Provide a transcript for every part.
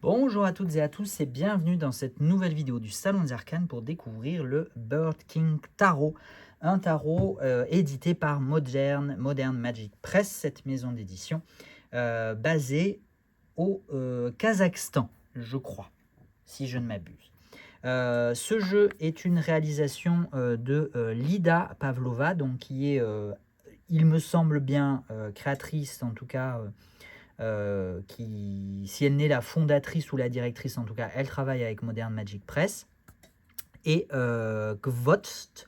Bonjour à toutes et à tous et bienvenue dans cette nouvelle vidéo du Salon des Arcanes pour découvrir le Bird King Tarot. Un tarot édité par Modern Magic Press, cette maison d'édition basée au Kazakhstan, je crois, si je ne m'abuse. Ce jeu est une réalisation de Lida Pavlova, donc qui est, il me semble bien, créatrice, en tout cas, si elle n'est la fondatrice ou la directrice, en tout cas, elle travaille avec Modern Magic Press. Et Gvost,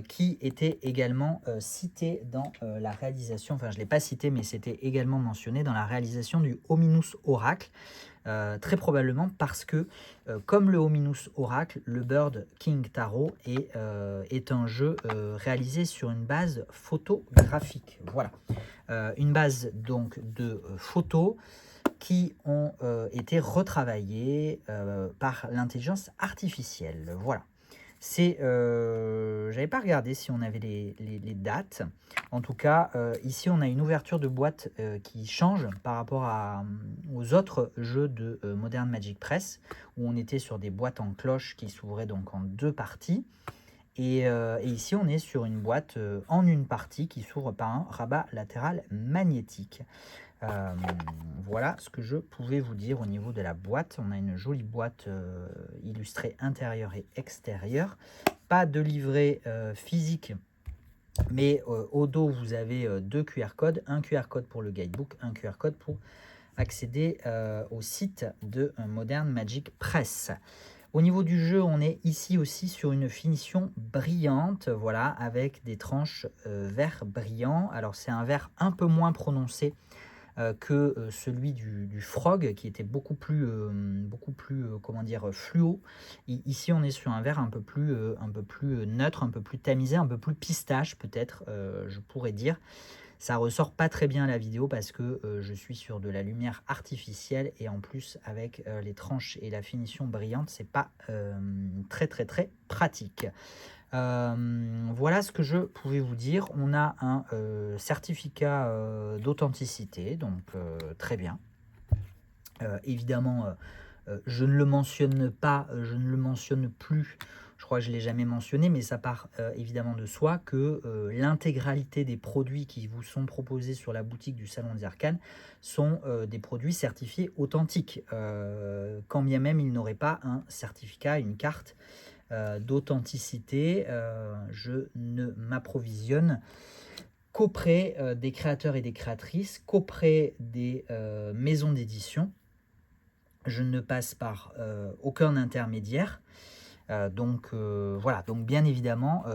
qui était également cité dans la réalisation, enfin je ne l'ai pas cité, mais c'était également mentionné dans la réalisation du Hominus Oracle. Très probablement parce que, comme le Hominus Oracle, le Bird King Tarot est un jeu réalisé sur une base photographique. Voilà. Une base donc de photos qui ont été retravaillées par l'intelligence artificielle. Voilà. J'avais pas regardé si on avait les dates. En tout cas, ici on a une ouverture de boîte qui change par rapport aux autres jeux de Modern Magic Press, où on était sur des boîtes en cloche qui s'ouvraient donc en deux parties. Et ici on est sur une boîte en une partie qui s'ouvre par un rabat latéral magnétique. Voilà ce que je pouvais vous dire au niveau de la boîte. On a une jolie boîte illustrée intérieure et extérieure. Pas de livret physique, mais au dos vous avez deux QR codes. Un QR code pour le guidebook, un QR code pour accéder au site de Modern Magic Press. Au niveau du jeu, on est ici aussi sur une finition brillante, voilà, avec des tranches vert brillant. Alors c'est un vert un peu moins prononcé que celui du Frog, qui était beaucoup plus comment dire, fluo. Et ici, on est sur un vert un peu plus neutre, un peu plus tamisé, un peu plus pistache peut-être, je pourrais dire. Ça ressort pas très bien à la vidéo parce que je suis sur de la lumière artificielle et en plus avec les tranches et la finition brillante, c'est pas très pratique. Voilà ce que je pouvais vous dire. On a un certificat d'authenticité, donc très bien. Évidemment, je ne le mentionne pas, je ne le mentionne plus. Je crois que je ne l'ai jamais mentionné, mais ça part évidemment de soi que l'intégralité des produits qui vous sont proposés sur la boutique du Salon des Arcanes sont des produits certifiés authentiques, quand bien même ils n'auraient pas un certificat, une carte d'authenticité. Je ne m'approvisionne qu'auprès des créateurs et des créatrices, qu'auprès des maisons d'édition. Je ne passe par aucun intermédiaire. Donc voilà, donc bien évidemment,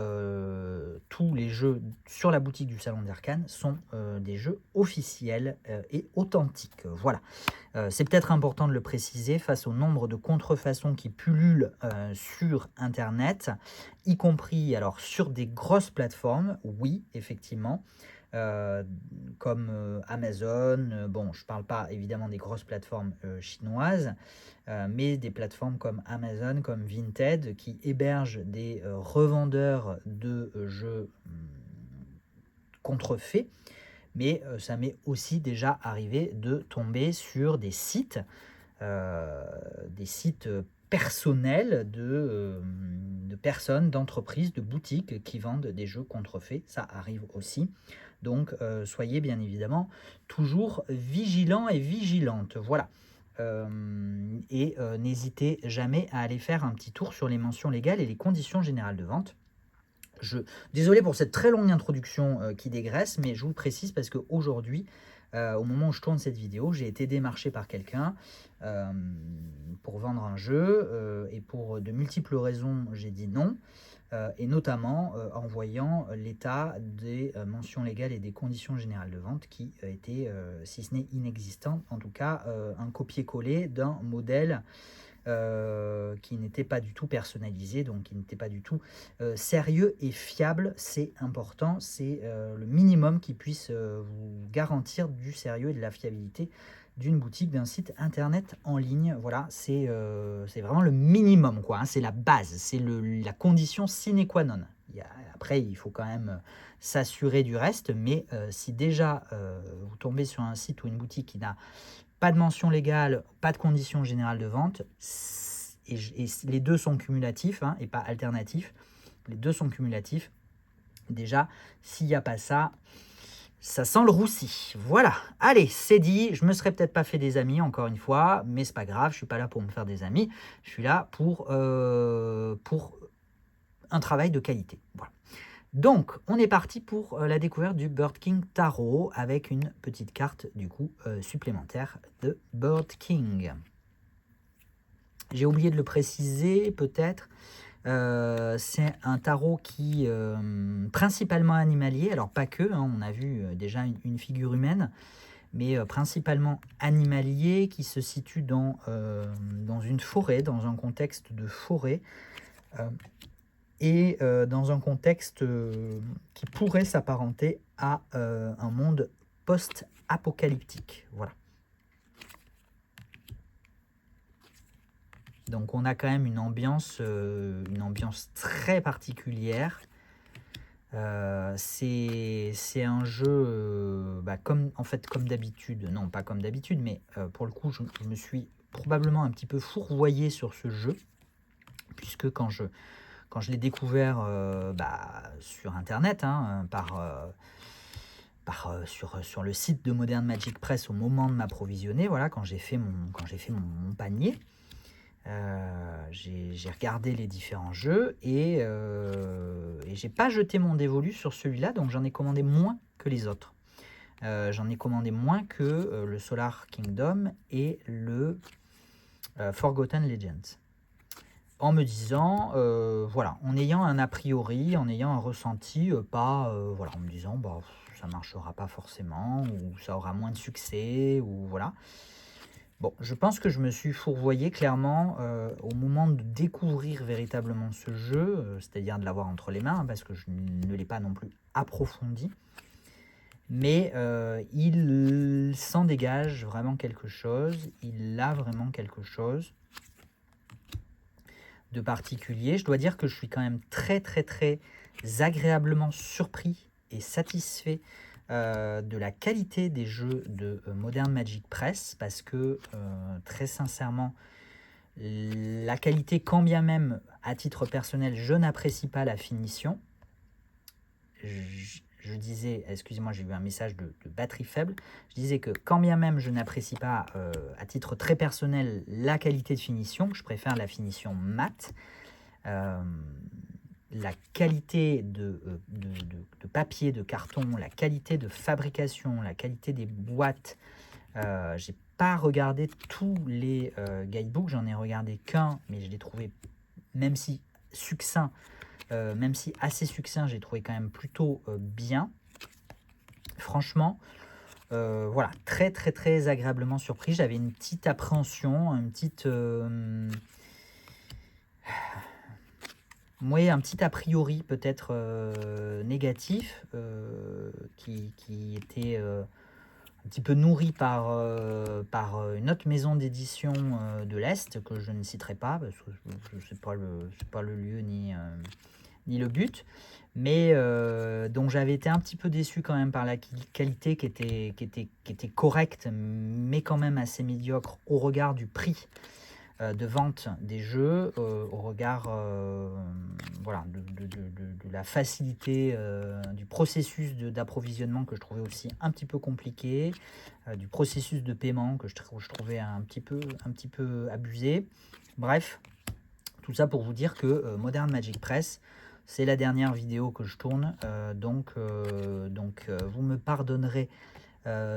tous les jeux sur la boutique du Salon des Arcanes sont des jeux officiels et authentiques. Voilà. C'est peut-être important de le préciser face au nombre de contrefaçons qui pullulent sur Internet, y compris alors sur des grosses plateformes, oui, effectivement, euh, comme Amazon. Bon, je ne parle pas évidemment des grosses plateformes chinoises, mais des plateformes comme Amazon, comme Vinted, qui hébergent des revendeurs de jeux contrefaits. Mais ça m'est aussi déjà arrivé de tomber sur des sites personnels de personnes, d'entreprises, de boutiques qui vendent des jeux contrefaits. Ça arrive aussi. Donc, soyez bien évidemment toujours vigilants et vigilantes. Voilà. N'hésitez jamais à aller faire un petit tour sur les mentions légales et les conditions générales de vente. Désolé pour cette très longue introduction qui dégraisse, mais je vous le précise parce qu'aujourd'hui, au moment où je tourne cette vidéo, j'ai été démarché par quelqu'un pour vendre un jeu et pour de multiples raisons, j'ai dit non. Et notamment en voyant l'état des mentions légales et des conditions générales de vente qui étaient, si ce n'est inexistant, en tout cas un copier-coller d'un modèle qui n'était pas du tout personnalisé, donc qui n'était pas du tout sérieux et fiable. C'est important, c'est le minimum qui puisse vous garantir du sérieux et de la fiabilité d'une boutique, d'un site internet en ligne. Voilà, c'est vraiment le minimum, quoi, hein, c'est la base, c'est la condition sine qua non. Après, il faut quand même s'assurer du reste, mais si déjà vous tombez sur un site ou une boutique qui n'a pas de mention légale, pas de conditions générales de vente, et les deux sont cumulatifs hein, et pas alternatifs. Les deux sont cumulatifs. Déjà, s'il n'y a pas ça, ça sent le roussi. Voilà, allez, c'est dit. Je me serais peut-être pas fait des amis, encore une fois, mais c'est pas grave, je suis pas là pour me faire des amis. Je suis là pour un travail de qualité. Voilà. Donc, on est parti pour la découverte du Bird King Tarot avec une petite carte, du coup, supplémentaire de Bird King. J'ai oublié de le préciser, peut-être. C'est un tarot qui principalement animalier, alors pas que, hein, on a vu déjà une figure humaine, mais principalement animalier, qui se situe dans une forêt, dans un contexte de forêt, et dans un contexte qui pourrait s'apparenter à un monde post-apocalyptique. Voilà. Donc on a quand même une ambiance très particulière. C'est un jeu comme d'habitude, non pas comme d'habitude, mais pour le coup je me suis probablement un petit peu fourvoyé sur ce jeu, puisque quand je l'ai découvert sur internet, hein, sur le site de Modern Magic Press au moment de m'approvisionner, voilà, quand j'ai fait mon panier. J'ai regardé les différents jeux et j'ai pas jeté mon dévolu sur celui-là, donc j'en ai commandé moins que les autres. J'en ai commandé moins que le Solar Kingdom et le Forgotten Legends. En me disant, voilà, en ayant un a priori, en ayant un ressenti, voilà, en me disant, ça marchera pas forcément, ou ça aura moins de succès, ou voilà. Bon, je pense que je me suis fourvoyé clairement au moment de découvrir véritablement ce jeu, c'est-à-dire de l'avoir entre les mains, hein, parce que je ne l'ai pas non plus approfondi. Mais il s'en dégage vraiment quelque chose, il a vraiment quelque chose de particulier. Je dois dire que je suis quand même très très très agréablement surpris et satisfait de la qualité des jeux de Modern Magic Press, parce que très sincèrement, la qualité, quand bien même à titre personnel je n'apprécie pas la finition, je disais, excusez-moi, j'ai eu un message de batterie faible, je disais que quand bien même je n'apprécie pas à titre très personnel la qualité de finition, je préfère la finition mat, la qualité de papier, de carton, la qualité de fabrication, la qualité des boîtes. J'ai pas regardé tous les guidebooks, j'en ai regardé qu'un, mais je l'ai trouvé, même si succinct, même si assez succinct, j'ai trouvé quand même plutôt bien. Franchement, voilà, très très très agréablement surpris. J'avais une petite appréhension, un petit a priori peut-être négatif, qui était un petit peu nourri par une autre maison d'édition de l'Est, que je ne citerai pas, parce que c'est pas le lieu ni le but, mais dont j'avais été un petit peu déçu quand même par la qualité qui était correcte, mais quand même assez médiocre au regard du prix de vente des jeux, au regard voilà, de la facilité du processus d'approvisionnement, que je trouvais aussi un petit peu compliqué, du processus de paiement que je trouvais un petit peu abusé. Bref, tout ça pour vous dire que Modern Magic Press, c'est la dernière vidéo que je tourne, donc vous me pardonnerez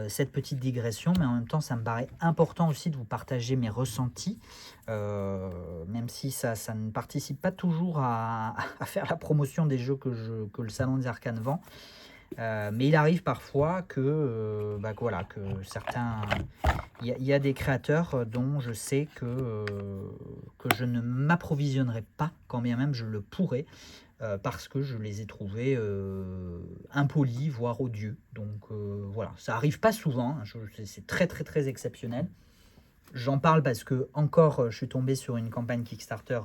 cette petite digression, mais en même temps ça me paraît important aussi de vous partager mes ressentis, même si ça ne participe pas toujours à faire la promotion des jeux que le Salon des Arcanes vend, mais il arrive parfois que voilà, que certains, il y a des créateurs dont je sais que je ne m'approvisionnerai pas, quand bien même je le pourrais, parce que je les ai trouvés impolis, voire odieux. Donc voilà, ça arrive pas souvent, hein, c'est très très très exceptionnel. J'en parle parce que encore je suis tombé sur une campagne Kickstarter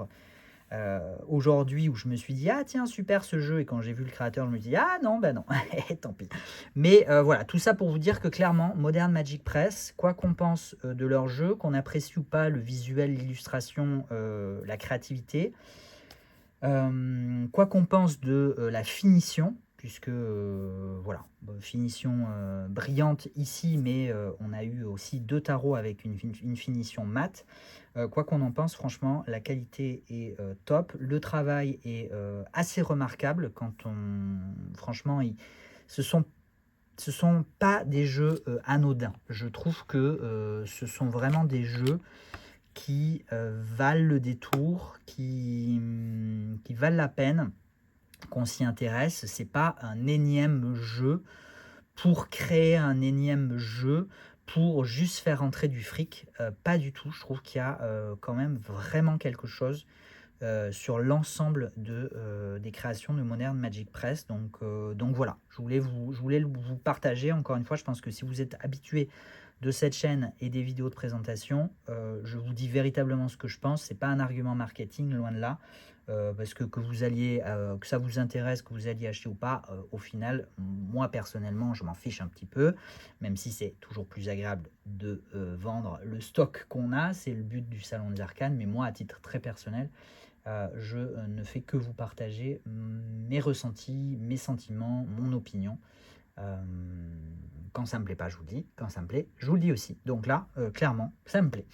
aujourd'hui où je me suis dit ah tiens super ce jeu, et quand j'ai vu le créateur je me dis ah non bah non tant pis. Mais voilà, tout ça pour vous dire que clairement Modern Magic Press, quoi qu'on pense de leur jeu, qu'on apprécie ou pas le visuel, l'illustration, la créativité, quoi qu'on pense de la finition, puisque voilà, finition brillante ici, mais on a eu aussi 2 tarots avec une finition mate. Quoi qu'on en pense, franchement, la qualité est top. Le travail est assez remarquable quand on... Franchement, ce sont pas des jeux anodins. Je trouve que ce sont vraiment des jeux qui valent le détour, qui valent la peine qu'on s'y intéresse. C'est pas un énième jeu pour créer un énième jeu, pour juste faire rentrer du fric. Pas du tout. Je trouve qu'il y a quand même vraiment quelque chose sur l'ensemble des créations de Modern Magic Press. Donc voilà, je voulais vous partager. Encore une fois, je pense que si vous êtes habitué de cette chaîne et des vidéos de présentation, je vous dis véritablement ce que je pense. C'est pas un argument marketing, loin de là. Parce que vous alliez, que ça vous intéresse, que vous alliez acheter ou pas, au final, moi personnellement, je m'en fiche un petit peu, même si c'est toujours plus agréable de vendre le stock qu'on a, c'est le but du Salon des Arcanes, mais moi, à titre très personnel, je ne fais que vous partager mes ressentis, mes sentiments, mon opinion. Quand ça me plaît pas, je vous le dis. Quand ça me plaît, je vous le dis aussi. Donc là, clairement, ça me plaît.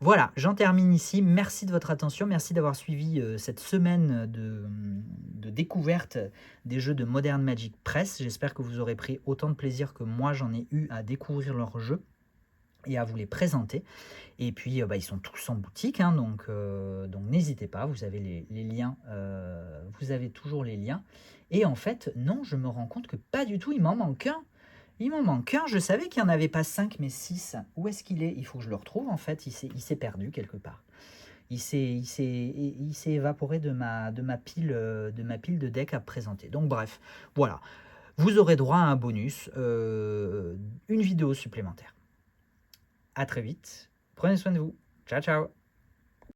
Voilà, j'en termine ici. Merci de votre attention. Merci d'avoir suivi cette semaine de découverte des jeux de Modern Magic Press. J'espère que vous aurez pris autant de plaisir que moi j'en ai eu à découvrir leurs jeux et à vous les présenter. Et puis, ils sont tous en boutique, hein, donc n'hésitez pas, vous avez les liens, vous avez toujours les liens. Et en fait, non, je me rends compte que pas du tout, il m'en manque un. Il m'en manque un, je savais qu'il n'y en avait pas 5, mais 6. Où est-ce qu'il est? Il faut que je le retrouve, en fait, il s'est perdu quelque part. Il s'est évaporé de ma pile de decks à présenter. Donc bref, voilà. Vous aurez droit à un bonus, une vidéo supplémentaire. À très vite. Prenez soin de vous. Ciao, ciao.